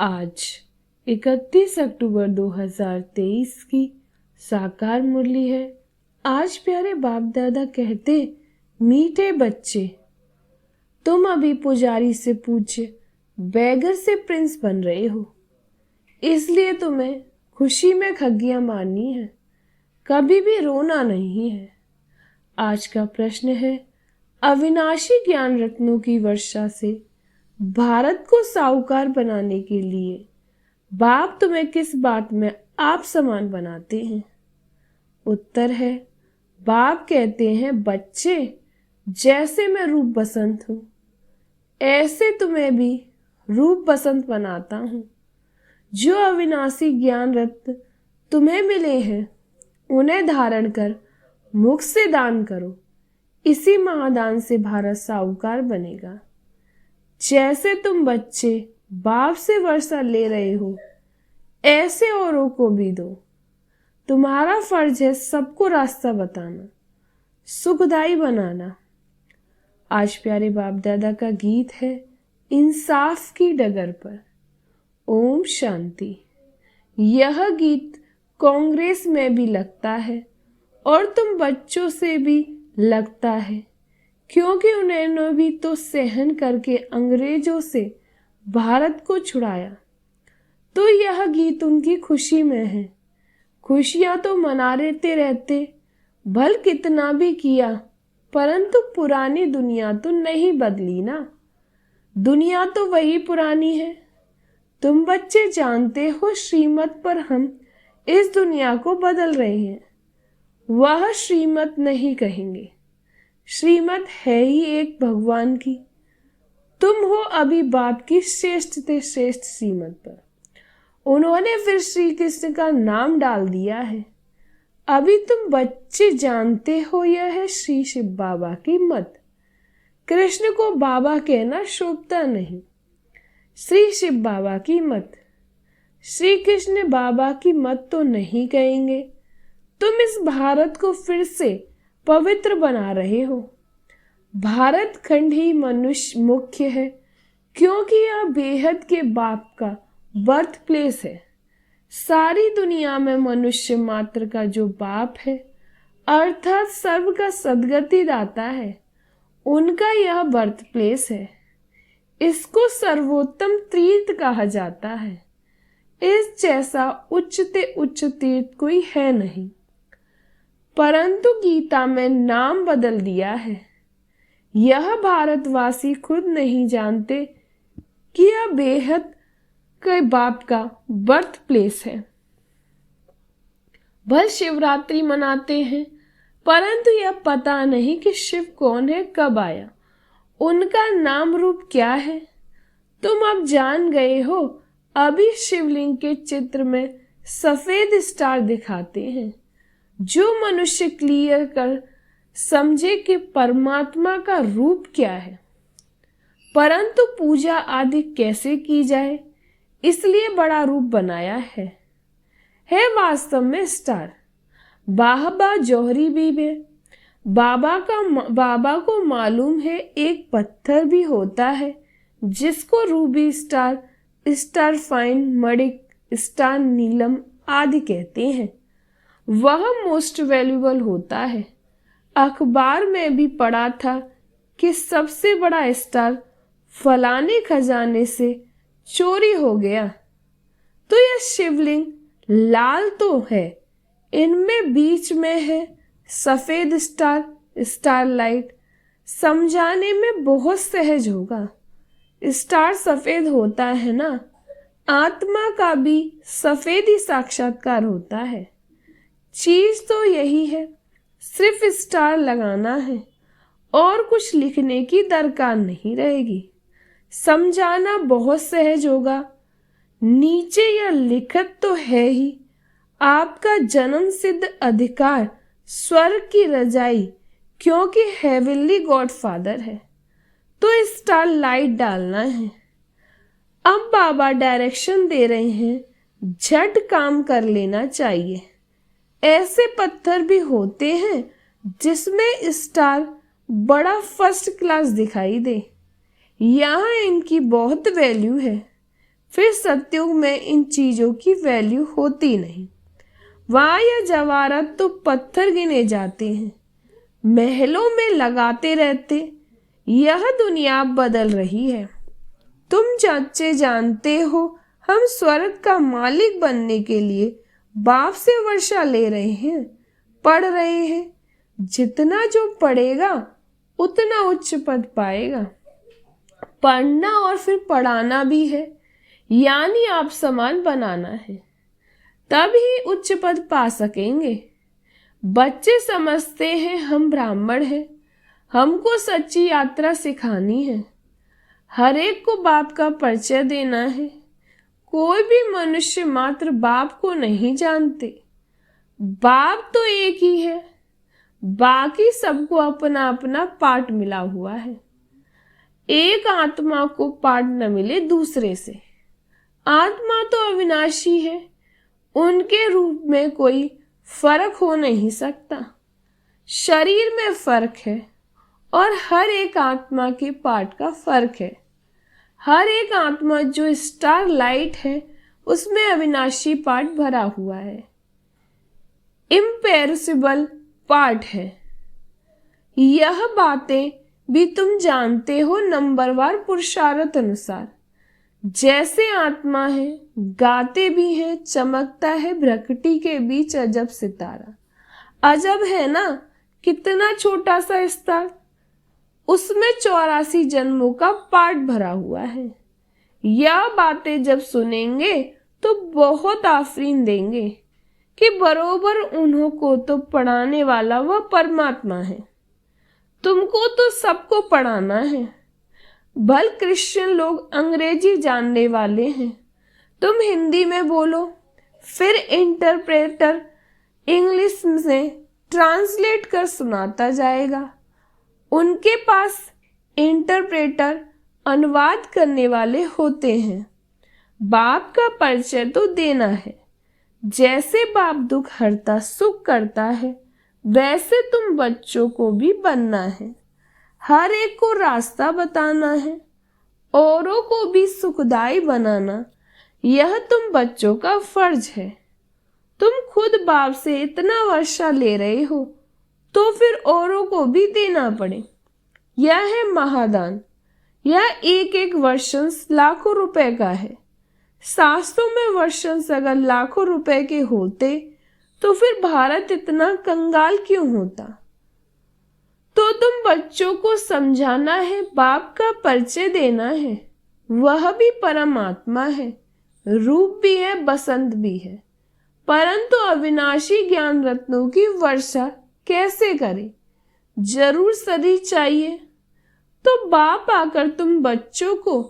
आज 31 अक्टूबर 2023 की साकार मुरली है। आज प्यारे बाप दादा कहते, मीठे बच्चे, तुम अभी पुजारी से पूछे बैगर से प्रिंस बन रहे हो, इसलिए तुम्हें खुशी में खग्गियां मारनी है, कभी भी रोना नहीं है। आज का प्रश्न है, अविनाशी ज्ञान रत्नों की वर्षा से भारत को साहूकार बनाने के लिए बाप तुम्हें किस बात में आप समान बनाते हैं? उत्तर है, बाप कहते हैं, बच्चे, जैसे मैं रूप बसंत हूं, ऐसे तुम्हें भी रूप बसंत बनाता हूं। जो अविनाशी ज्ञान रत्न तुम्हें मिले हैं, उन्हें धारण कर मुख से दान करो। इसी महादान से भारत साहूकार बनेगा। जैसे तुम बच्चे बाप से वर्षा ले रहे हो, ऐसे औरों को भी दो। तुम्हारा फर्ज है सबको रास्ता बताना, सुखदाई बनाना। आज प्यारे बाप दादा का गीत है, इंसाफ की डगर पर। ओम शांति। यह गीत कांग्रेस में भी लगता है और तुम बच्चों से भी लगता है, क्योंकि उन्होंने भी तो सहन करके अंग्रेजों से भारत को छुड़ाया। तो यह गीत उनकी खुशी में है। खुशियां तो मना रहते, भल कितना भी किया, परंतु पुरानी दुनिया तो नहीं बदली ना। दुनिया तो वही पुरानी है। तुम बच्चे जानते हो, श्रीमत पर हम इस दुनिया को बदल रहे हैं। वह श्रीमत नहीं कहेंगे, श्रीमत है ही एक भगवान की। तुम हो अभी बाप की श्रेष्ठ से श्रेष्ठ श्रीमत पर। उन्होंने फिर श्री कृष्ण का नाम डाल दिया है। अभी तुम बच्चे जानते हो, यह है श्री शिव बाबा की मत। कृष्ण को बाबा कहना शोभता नहीं, श्री शिव बाबा की मत। श्री कृष्ण बाबा की मत तो नहीं कहेंगे। तुम इस भारत को फिर से पवित्र बना रहे हो। भारत खंड ही मनुष्य मुख्य है, क्योंकि यह बेहद के बाप का बर्थ प्लेस है। सारी दुनिया में मनुष्य मात्र का जो बाप है, अर्थात सर्व का सदगति दाता है, उनका यह बर्थ प्लेस है। इसको सर्वोत्तम तीर्थ कहा जाता है। इस जैसा उच्चते उच्च तीर्थ कोई है नहीं, परंतु गीता में नाम बदल दिया है। यह भारतवासी खुद नहीं जानते कि यह बेहद के बाप का बर्थ प्लेस है। भल शिवरात्रि मनाते हैं, परंतु यह पता नहीं कि शिव कौन है, कब आया, उनका नाम रूप क्या है। तुम अब जान गए हो। अभी शिवलिंग के चित्र में सफेद स्टार दिखाते हैं, जो मनुष्य क्लियर कर समझे कि परमात्मा का रूप क्या है, परंतु पूजा आदि कैसे की जाए, इसलिए बड़ा रूप बनाया है वास्तव में स्टार। बाबा जौहरी भी है। बाबा को मालूम है एक पत्थर भी होता है जिसको रूबी स्टार, स्टार फाइन, मणिक, स्टार नीलम आदि कहते हैं। वह मोस्ट वैल्यूबल होता है। अखबार में भी पढ़ा था कि सबसे बड़ा स्टार फलाने खजाने से चोरी हो गया। तो यह शिवलिंग लाल तो है, इनमें बीच में है सफेद स्टार, स्टार लाइट। समझाने में बहुत सहज होगा। स्टार सफेद होता है ना, आत्मा का भी सफेद ही साक्षात्कार होता है। चीज तो यही है, सिर्फ स्टार लगाना है और कुछ लिखने की दरकार नहीं रहेगी। समझाना बहुत सहज होगा। नीचे यह लिखत तो है ही, आपका जन्म सिद्ध अधिकार स्वर्ग की रजाई, क्योंकि हेवनली गॉडफादर है। तो स्टार लाइट डालना है। अब बाबा डायरेक्शन दे रहे हैं, झट काम कर लेना चाहिए। ऐसे पत्थर भी होते हैं जिसमें स्टार बड़ा फर्स्ट क्लास दिखाई दे। यहाँ इनकी बहुत वैल्यू है। फिर सतयुग में इन चीजों की वैल्यू होती नहीं। वहां यह जवाहरात तो पत्थर गिने जाते हैं, महलों में लगाते रहते। यह दुनिया बदल रही है। तुम बच्चे जानते हो, हम स्वर्ग का मालिक बनने के लिए बाप से वर्षा ले रहे हैं, पढ़ रहे हैं। जितना जो पढ़ेगा उतना उच्च पद पाएगा। पढ़ना और फिर पढ़ाना भी है, यानी आप समान बनाना है, तभी उच्च पद पा सकेंगे। बच्चे समझते हैं हम ब्राह्मण हैं, हमको सच्ची यात्रा सिखानी है, हर एक को बाप का परिचय देना है। कोई भी मनुष्य मात्र बाप को नहीं जानते। बाप तो एक ही है, बाकी सबको अपना अपना पार्ट मिला हुआ है। एक आत्मा को पार्ट न मिले दूसरे से। आत्मा तो अविनाशी है, उनके रूप में कोई फर्क हो नहीं सकता। शरीर में फर्क है और हर एक आत्मा के पार्ट का फर्क है। हर एक आत्मा जो स्टार लाइट है उसमें अविनाशी पार्ट भरा हुआ है, इम्पेरिसिबल पार्ट है। यह बातें भी तुम जानते हो नंबरवार पुरुषार्थ अनुसार। जैसे आत्मा है, गाते भी हैं, चमकता है भ्रकटी के बीच अजब सितारा। अजब है ना, कितना छोटा सा स्टार, उसमें 84 जन्मों का पार्ट भरा हुआ है। यह बातें जब सुनेंगे तो बहुत आफरीन देंगे कि बरोबर उन्हों को तो पढ़ाने वाला वह परमात्मा है, तुमको तो सबको पढ़ाना है। भल क्रिश्चियन लोग अंग्रेजी जानने वाले हैं, तुम हिंदी में बोलो, फिर इंटरप्रेटर इंग्लिश में ट्रांसलेट कर सुनाता जाएगा। उनके पास इंटरप्रेटर अनुवाद करने वाले होते हैं। बाप का परिचय तो देना है। जैसे बाप दुख हरता सुख करता है, वैसे तुम बच्चों को भी बनना है। हर एक को रास्ता बताना है, औरों को भी सुखदाई बनाना। यह तुम बच्चों का फर्ज है। तुम खुद बाप से इतना वर्षा ले रहे हो तो फिर औरों को भी देना पड़े। यह है महादान। यह एक एक वर्षंस लाखों रुपए का है। शास्त्रों में वर्षंस अगर लाखों रुपए के होते तो फिर भारत इतना कंगाल क्यों होता। तो तुम बच्चों को समझाना है, बाप का परिचय देना है। वह भी परमात्मा है, रूप भी है, बसंत भी है, परंतु अविनाशी ज्ञान रत्नों की वर्षा कैसे करे? जरूर सदी चाहिए। तो बाप आकर तुम बच्चों को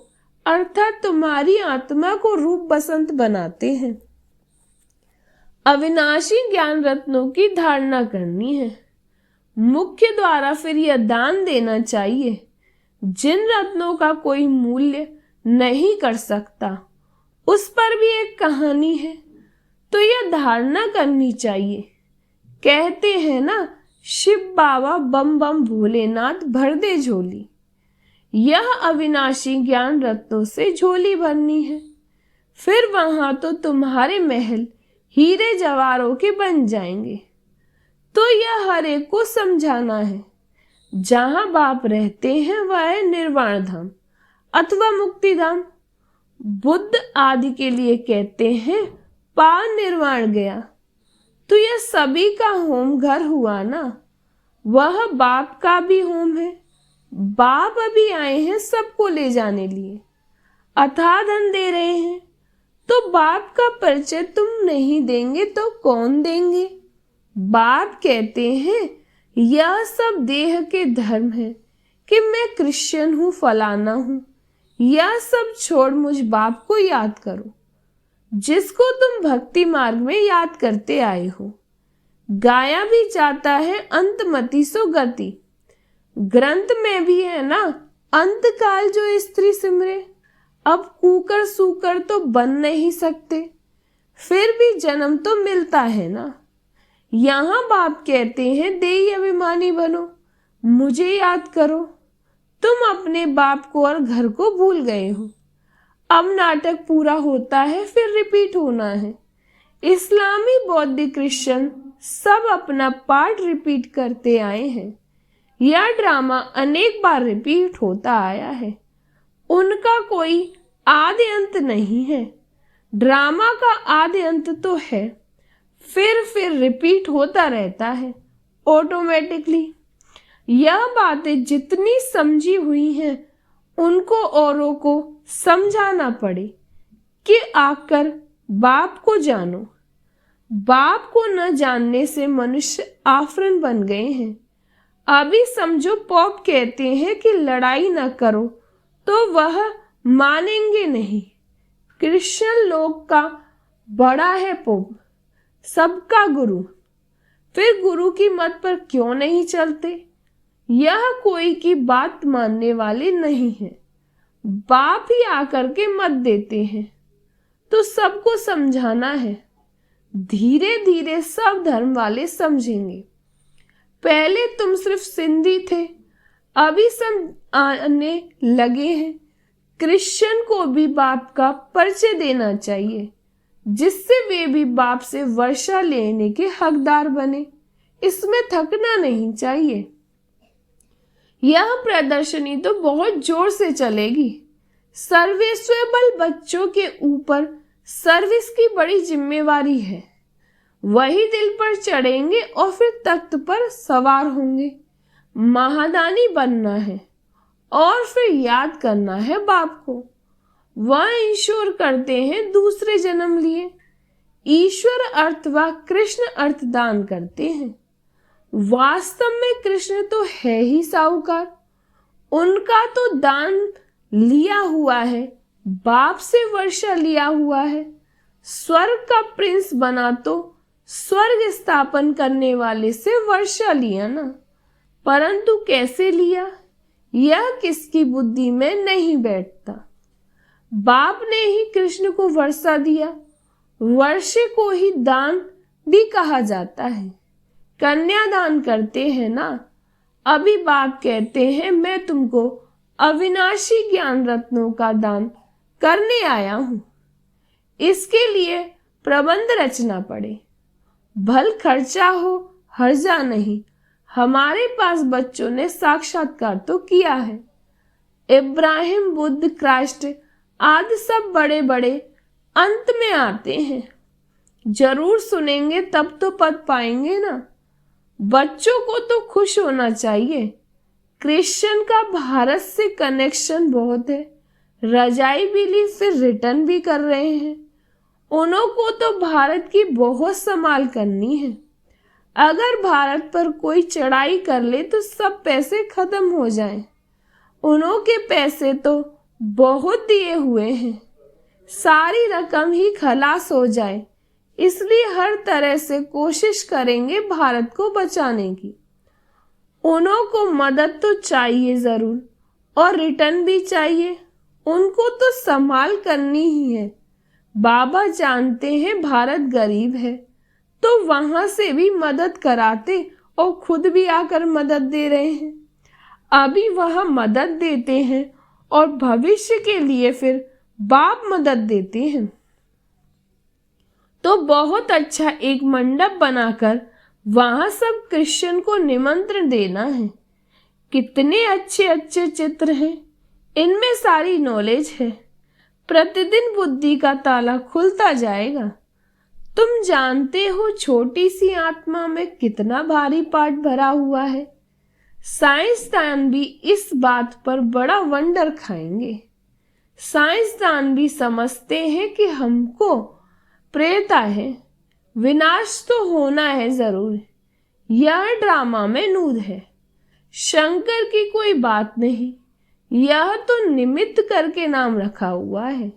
अर्थात तुम्हारी आत्मा को रूप बसंत बनाते हैं। अविनाशी ज्ञान रत्नों की धारणा करनी है। मुख्य द्वारा फिर यह दान देना चाहिए। जिन रत्नों का कोई मूल्य नहीं कर सकता, उस पर भी एक कहानी है, तो यह धारणा करनी चाहिए। कहते हैं ना, शिव बाबा बम बम भोलेनाथ भर दे झोली। यह अविनाशी ज्ञान रत्नों से झोली भरनी है। फिर वहां तो तुम्हारे महल हीरे जवारों के बन जाएंगे। तो यह हर एक को समझाना है। जहां बाप रहते हैं वह है निर्वाण धाम अथवा मुक्ति धाम। बुद्ध आदि के लिए कहते हैं पार निर्वाण गया। तो यह सभी का होम घर हुआ ना, वह बाप का भी होम है। बाप अभी आए हैं सबको ले जाने लिए, अथाह धन दे रहे हैं। तो बाप का परिचय तुम नहीं देंगे तो कौन देंगे? बाप कहते हैं यह सब देह के धर्म है कि मैं क्रिश्चियन हूँ, फलाना हूँ। यह सब छोड़ मुझ बाप को याद करो, जिसको तुम भक्ति मार्ग में याद करते आए हो। गाया भी जाता है अंतमति सो गति। ग्रंथ में भी है ना, अंत काल जो स्त्री सिमरे। अब कूकर सूकर तो बन नहीं सकते, फिर भी जन्म तो मिलता है ना। यहाँ बाप कहते हैं देही अभिमानी बनो, मुझे याद करो। तुम अपने बाप को और घर को भूल गए हो। अब नाटक पूरा होता है, फिर रिपीट होना है। इस्लामी, बौद्ध, क्रिश्चियन सब अपना पार्ट रिपीट करते आए हैं। यह ड्रामा अनेक बार रिपीट होता आया है। उनका कोई आदि अंत नहीं है। ड्रामा का आदि अंत तो है, फिर रिपीट होता रहता है ऑटोमेटिकली। यह बातें जितनी समझी हुई हैं उनको औरों को समझाना पड़े कि आकर बाप को जानो। बाप को न जानने से मनुष्य आफरन बन गए हैं। अभी समझो पॉप कहते हैं कि लड़ाई न करो तो वह मानेंगे नहीं। क्रिश्चियन लोग का बड़ा है पोप, सबका गुरु, फिर गुरु की मत पर क्यों नहीं चलते? यह कोई की बात मानने वाले नहीं हैं। बाप ही आकर के मत देते हैं, तो सबको समझाना है। धीरे धीरे सब धर्म वाले समझेंगे। पहले तुम सिर्फ सिंधी थे, अभी सब आने लगे हैं। क्रिश्चियन को भी बाप का परिचय देना चाहिए, जिससे वे भी बाप से वर्षा लेने के हकदार बने। इसमें थकना नहीं चाहिए। यह प्रदर्शनी तो बहुत जोर से चलेगी। सर्विसेबल बच्चों के ऊपर सर्विस की बड़ी जिम्मेवारी है। वही दिल पर चढ़ेंगे और फिर तख्त पर सवार होंगे। महादानी बनना है और फिर याद करना है बाप को। वह इंश्योर करते हैं दूसरे जन्म लिए। ईश्वर अर्थ व कृष्ण अर्थ दान करते हैं। वास्तव में कृष्ण तो है ही साहूकार। उनका तो दान लिया हुआ है, बाप से वर्षा लिया हुआ है। स्वर्ग का प्रिंस बना तो स्वर्ग स्थापन करने वाले से वर्षा लिया ना, परंतु कैसे लिया यह किसकी बुद्धि में नहीं बैठता। बाप ने ही कृष्ण को वर्षा दिया। वर्षे को ही दान भी कहा जाता है। कन्यादान करते हैं ना। अभी बाप कहते हैं मैं तुमको अविनाशी ज्ञान रत्नों का दान करने आया हूं। इसके लिए प्रबंध रचना पड़े। भल खर्चा हो हर्जा नहीं। हमारे पास बच्चों ने साक्षात्कार तो किया है। इब्राहिम, बुद्ध, क्राइस्ट आदि सब बड़े बड़े अंत में आते हैं। जरूर सुनेंगे तब तो पद पाएंगे ना। बच्चों को तो खुश होना चाहिए। क्रिश्चियन का भारत से कनेक्शन बहुत है। रजाई भी ली, फिर रिटर्न भी कर रहे हैं। उन्हों को तो भारत की बहुत संभाल करनी है। अगर भारत पर कोई चढ़ाई कर ले तो सब पैसे खत्म हो जाएं। उन्हों के पैसे तो बहुत दिए हुए हैं, सारी रकम ही खलास हो जाए। इसलिए हर तरह से कोशिश करेंगे भारत को बचाने की। उन्हों को मदद तो चाहिए जरूर और रिटर्न भी चाहिए। उनको तो संभाल करनी ही है। बाबा जानते हैं भारत गरीब है, तो वहां से भी मदद कराते और खुद भी आकर मदद दे रहे हैं। अभी वह मदद देते हैं और भविष्य के लिए फिर बाप मदद देते हैं। तो बहुत अच्छा एक मंडप बनाकर वहां सब क्रिश्चियन को निमंत्रण देना है। कितने अच्छे अच्छे चित्र हैं, इनमें सारी नॉलेज है। प्रतिदिन बुद्धि का ताला खुलता जाएगा। तुम जानते हो छोटी सी आत्मा में कितना भारी पाठ भरा हुआ है। साइंसदान भी इस बात पर बड़ा वंडर खाएंगे। साइंसदान भी समझते हैं कि हमको प्रेता है, विनाश तो होना है जरूर। यह ड्रामा में नूद है, शंकर की कोई बात नहीं। यह तो निमित्त करके नाम रखा हुआ है।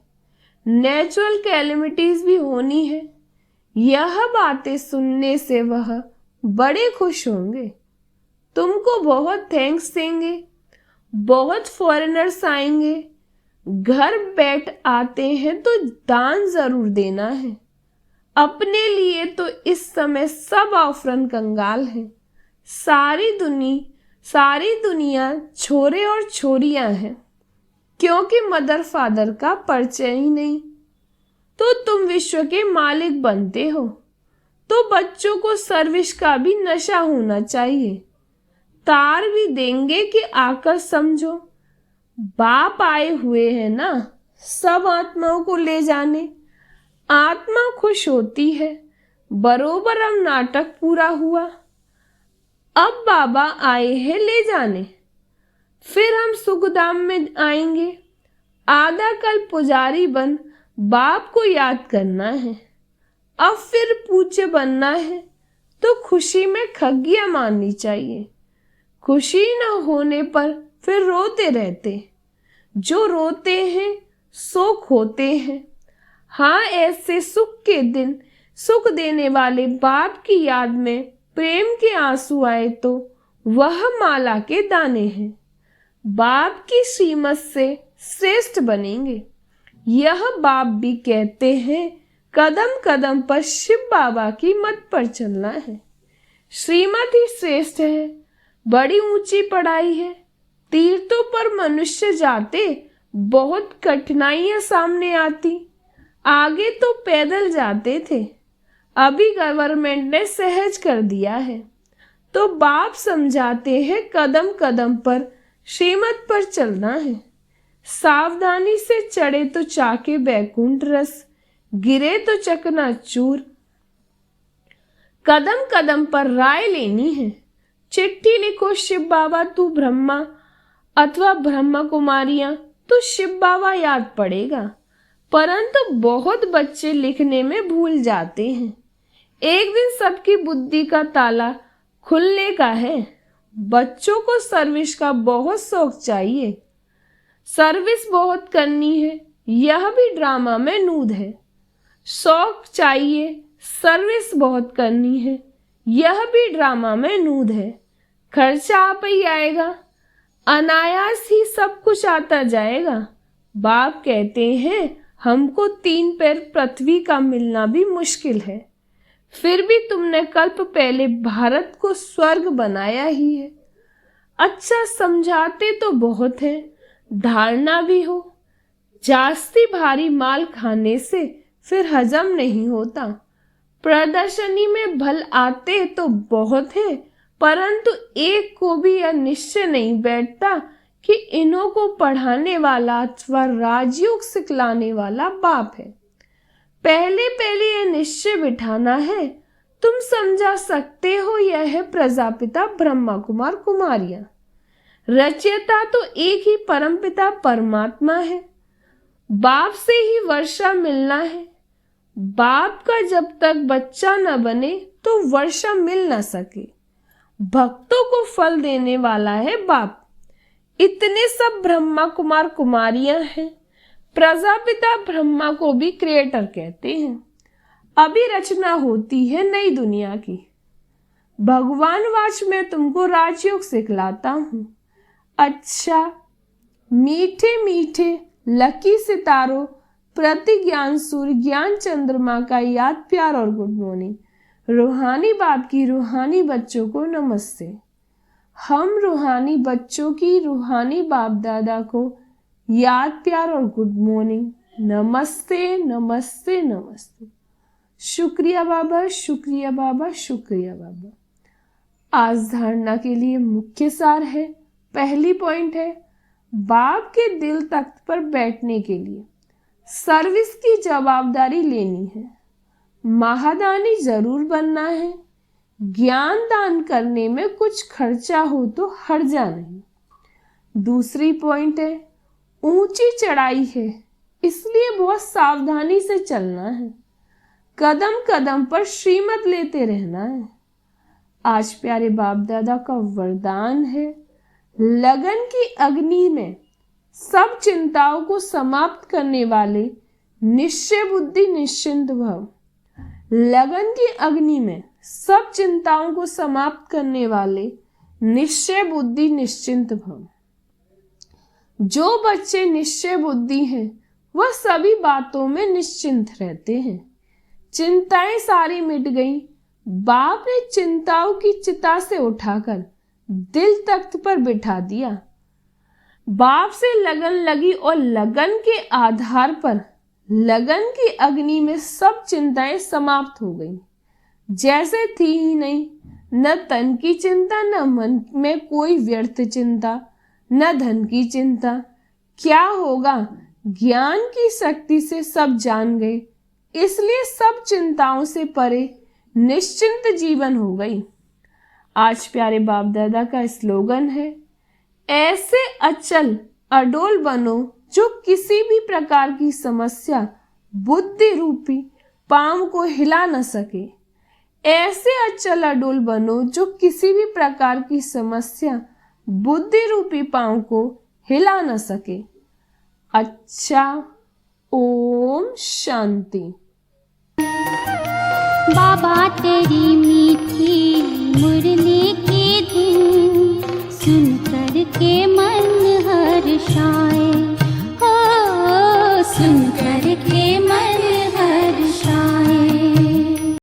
नेचुरल कैलेमिटीज भी होनी है। यह बातें सुनने से वह बड़े खुश होंगे। तुमको बहुत थैंक्स देंगे। बहुत फॉरेनर्स आएंगे। घर बैठ आते हैं तो दान जरूर देना है। अपने लिए तो इस समय सब ऑफरन कंगाल हैं। सारी दुनिया छोरे और छोरियां हैं। क्योंकि मदर फादर का परिचय ही नहीं। तो तुम विश्व के मालिक बनते हो, तो बच्चों को सर्विस का भी नशा होना चाहिए। तार भी देंगे कि आकर समझो। बाप आए हुए हैं ना सब आत्माओं को ले जाने। आत्मा खुश होती है, बरोबर अब नाटक पूरा हुआ। अब बाबा आए हैं ले जाने, फिर हम सुखधाम में आएंगे। आधा कल पुजारी बन बाप को याद करना है। अब फिर पूज्य बनना है तो खुशी में खग्गियां मारनी चाहिए। खुशी न होने पर फिर रोते रहते। जो रोते हैं सो खोते हैं। हाँ, ऐसे सुख के दिन सुख देने वाले बाप की याद में प्रेम के आंसू आए तो वह माला के दाने हैं। बाप की श्रीमत से श्रेष्ठ बनेंगे। यह बाप भी कहते हैं कदम कदम पर शिव बाबा की मत पर चलना है। श्रीमत ही श्रेष्ठ है, बड़ी ऊंची पढ़ाई है। तीर्थों पर मनुष्य जाते बहुत कठिनाइयां सामने आती। आगे तो पैदल जाते थे, अभी गवर्नमेंट ने सहज कर दिया है। तो बाप समझाते हैं कदम कदम पर श्रीमत पर चलना है। सावधानी से चढ़े तो चाके बैकुंठ रस, गिरे तो चकनाचूर। कदम कदम पर राय लेनी है। चिट्ठी लिखो शिव बाबा तू ब्रह्मा अथवा ब्रह्मा कुमारियां, तो शिव बाबा याद पड़ेगा। परंतु बहुत बच्चे लिखने में भूल जाते हैं। एक दिन सबकी बुद्धि का ताला खुलने का है। बच्चों को सर्विस का बहुत शौक चाहिए। सर्विस बहुत करनी है, यह भी ड्रामा में नूद है। शौक चाहिए, सर्विस बहुत करनी है, यह भी ड्रामा में नूद है। खर्चा आप ही आएगा, अनायास ही सब कुछ आता जाएगा। बाप कहते हैं हमको 3 पैर पृथ्वी का मिलना भी मुश्किल है, फिर भी तुमने कल्प पहले भारत को स्वर्ग बनाया ही है। अच्छा समझाते तो बहुत है, धारणा भी हो। जास्ती भारी माल खाने से फिर हजम नहीं होता। प्रदर्शनी में भल आते तो बहुत है, परंतु एक को भी यह निश्चय नहीं बैठता कि इन्हों को पढ़ाने वाला अथवा राजयोग सिखलाने वाला बाप है। पहले पहले यह निश्चय बिठाना है। तुम समझा सकते हो यह है प्रजापिता ब्रह्मा कुमार कुमारियां। रचयिता तो एक ही परमपिता परमात्मा है। बाप से ही वर्षा मिलना है। बाप का जब तक बच्चा न बने तो वर्षा मिल न सके। भक्तों को फल देने वाला है बाप। इतने सब ब्रह्मा कुमार कुमारियां हैं। प्रजापिता ब्रह्मा को भी क्रिएटर कहते हैं। अभी रचना होती है नई दुनिया की। भगवान वाच में तुमको राजयोग सिखलाता हूं। अच्छा, मीठे मीठे लकी सितारों, प्रति ज्ञान सूर्य ज्ञान चंद्रमा का याद प्यार और गुड मॉर्निंग। रूहानी बाप की रूहानी बच्चों को नमस्ते। हम रूहानी बच्चों की रूहानी बाप दादा को याद प्यार और गुड मॉर्निंग। नमस्ते नमस्ते नमस्ते। शुक्रिया बाबा, शुक्रिया बाबा, शुक्रिया बाबा। आज धारणा के लिए मुख्य सार है। पहली पॉइंट है बाप के दिल तख्त पर बैठने के लिए सर्विस की जवाबदारी लेनी है। महादानी जरूर बनना है। ज्ञान दान करने में कुछ खर्चा हो तो हर्जा नहीं। दूसरी पॉइंट है ऊंची चढ़ाई है, इसलिए बहुत सावधानी से चलना है। कदम कदम पर श्रीमत लेते रहना है। आज प्यारे बाप दादा का वरदान है लगन की अग्नि में सब चिंताओं को समाप्त करने वाले निश्चय बुद्धि निश्चिंत भव। लगन की अग्नि में सब चिंताओं को समाप्त करने वाले निश्चय बुद्धि निश्चिंत भव। जो बच्चे निश्चय बुद्धि हैं वह सभी बातों में निश्चिंत रहते हैं। चिंताएं सारी मिट गई। बाप ने चिंताओं की चिता से उठाकर दिल तख्त पर बिठा दिया। बाप से लगन लगी और लगन के आधार पर लगन की अग्नि में सब चिंताएं समाप्त हो गई, जैसे थी ही नहीं। न तन की चिंता, न मन में कोई व्यर्थ चिंता, न धन की चिंता। क्या होगा? ज्ञान की शक्ति से सब जान गए, इसलिए सब चिंताओं से परे निश्चिंत जीवन हो गई। आज प्यारे बाप दादा का स्लोगन है, ऐसे अचल अडोल बनो जो किसी भी प्रकार की समस्या बुद्धि रूपी पांव को हिला न सके। ऐसे अचल अडोल बनो जो किसी भी प्रकार की समस्या बुद्धि रूपी पांव को हिला न सके। अच्छा, ओम शांति। बाबा तेरी मीठी मुरली की धुन सुन कर के मन हर्षाए।